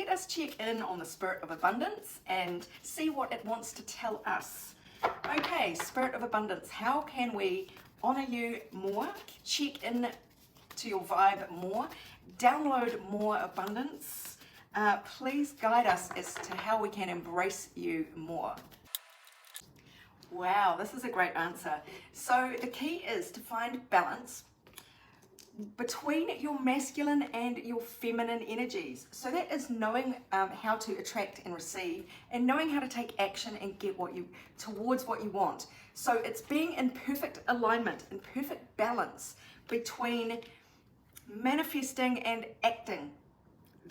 let us check in on the Spirit of Abundance and see what it wants to tell us. Okay, Spirit of Abundance, how can we honor you more, check in to your vibe more, download more abundance? Please guide us as to how we can embrace you more. Wow, this is a great answer. So the key is to find balance between your masculine and your feminine energies. So that is knowing how to attract and receive, and knowing how to take action and get towards what you want. So it's being in perfect alignment, in perfect balance between manifesting and acting.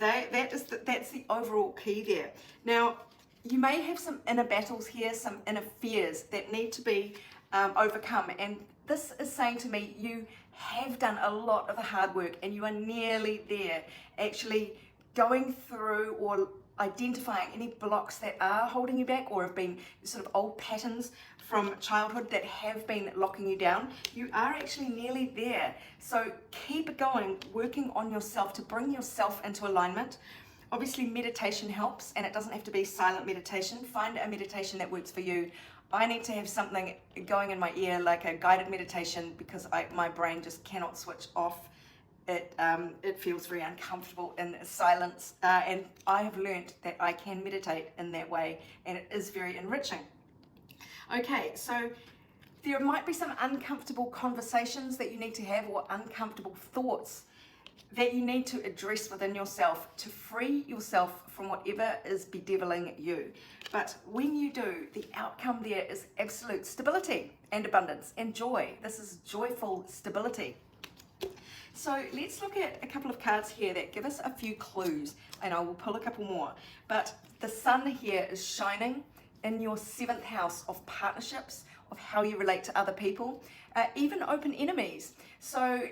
That's the overall key there. Now, you may have some inner battles here, some inner fears that need to be overcome. And this is saying to me, you have done a lot of the hard work and you are nearly there, actually going through or identifying any blocks that are holding you back or have been sort of old patterns from childhood that have been locking you down. You are actually nearly there. So keep going, working on yourself to bring yourself into alignment. Obviously meditation helps, and it doesn't have to be silent meditation. Find a meditation that works for you. I need to have something going in my ear like a guided meditation because my brain just cannot switch off. It feels very uncomfortable in silence, and I have learned that I can meditate in that way, and it is very enriching. Okay, so there might be some uncomfortable conversations that you need to have, or uncomfortable thoughts that you need to address within yourself to free yourself from whatever is bedeviling you. But when you do, the outcome there is absolute stability and abundance and joy. This is joyful stability. So let's look at a couple of cards here that give us a few clues, and I will pull a couple more. But the sun here is shining in your 7th house of partnerships, of how you relate to other people, even open enemies. So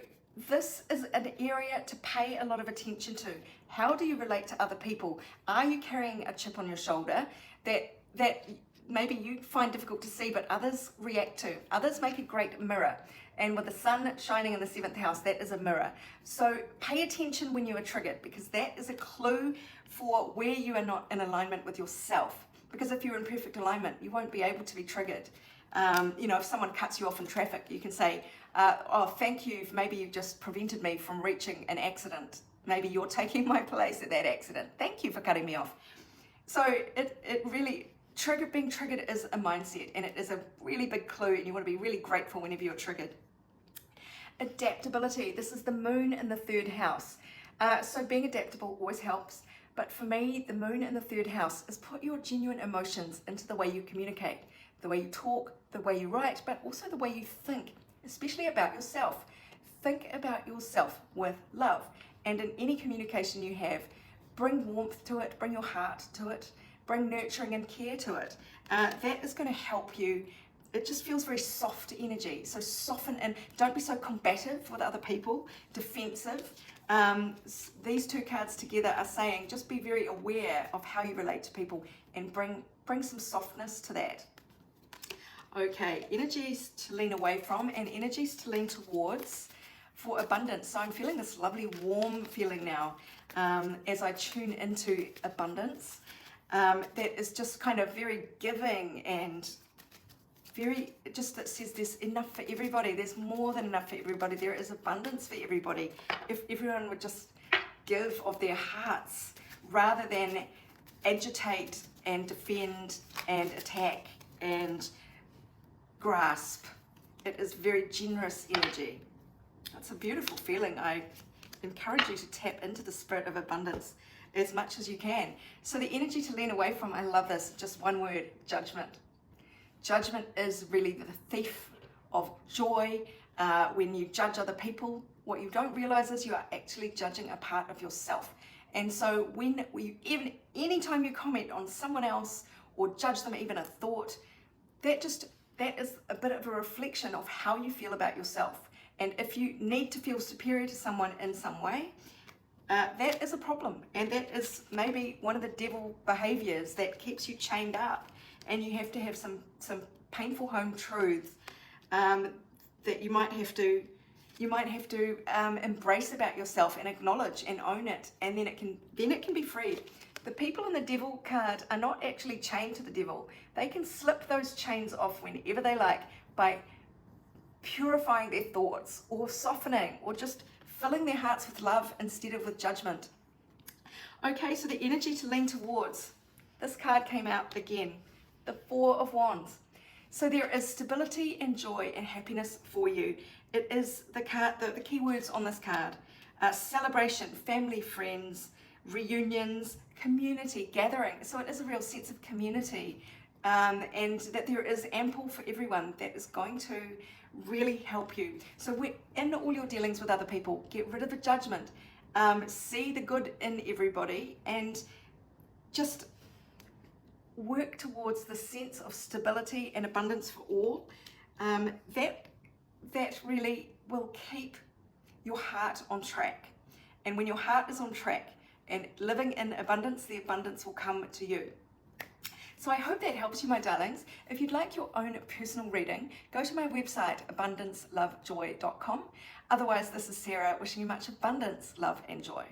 this is an area to pay a lot of attention to. How do you relate to other people? Are you carrying a chip on your shoulder that maybe you find difficult to see, but others react to? Others make a great mirror. And with the sun shining in the 7th house, that is a mirror. So pay attention when you are triggered, because that is a clue for where you are not in alignment with yourself. Because if you're in perfect alignment, you won't be able to be triggered. If someone cuts you off in traffic, you can say, oh, thank you, maybe you've just prevented me from reaching an accident. Maybe you're taking my place at that accident. Thank you for cutting me off. So it really, being triggered is a mindset, and it is a really big clue, and you want to be really grateful whenever you're triggered. Adaptability, this is the moon in the 3rd house. So being adaptable always helps. But for me, the moon in the 3rd house is put your genuine emotions into the way you communicate, the way you talk, the way you write, but also the way you think, especially about yourself. Think about yourself with love. And in any communication you have, bring warmth to it, bring your heart to it, bring nurturing and care to it. That is going to help you. It just feels very soft energy. So soften, and don't be so combative with other people, defensive. These two cards together are saying just be very aware of how you relate to people and bring some softness to that. Okay, energies to lean away from and energies to lean towards for abundance. So I'm feeling this lovely warm feeling now as I tune into abundance. That is just kind of very giving and very, just that says there's enough for everybody. There's more than enough for everybody. There is abundance for everybody. If everyone would just give of their hearts rather than agitate and defend and attack and grasp. It is very generous energy. It's a beautiful feeling. I encourage you to tap into the spirit of abundance as much as you can. So the energy to lean away from, I love this, just one word, judgment. Judgment is really the thief of joy. When you judge other people, what you don't realize is you are actually judging a part of yourself. And so anytime you comment on someone else or judge them, even a thought, that is a bit of a reflection of how you feel about yourself. And if you need to feel superior to someone in some way, that is a problem. And that is maybe one of the devil behaviors that keeps you chained up. And you have to have some painful home truths that you might have to embrace about yourself and acknowledge and own it, and then it can be freed. The people in the devil card are not actually chained to the devil. They can slip those chains off whenever they like by purifying their thoughts or softening or just filling their hearts with love instead of with judgment. Okay, so the energy to lean towards. This card came out again, the Four of Wands. So there is stability and joy and happiness for you. It is the card, the key words on this card. Celebration, family, friends, reunions, community, gathering. So it is a real sense of community, and that there is ample for everyone that is going to really help you. So in all your dealings with other people, get rid of the judgment, see the good in everybody, and just work towards the sense of stability and abundance for all. That really will keep your heart on track. And when your heart is on track and living in abundance, the abundance will come to you. So I hope that helps you, my darlings. If you'd like your own personal reading, go to my website, abundancelovejoy.com. Otherwise, this is Sarah wishing you much abundance, love, and joy.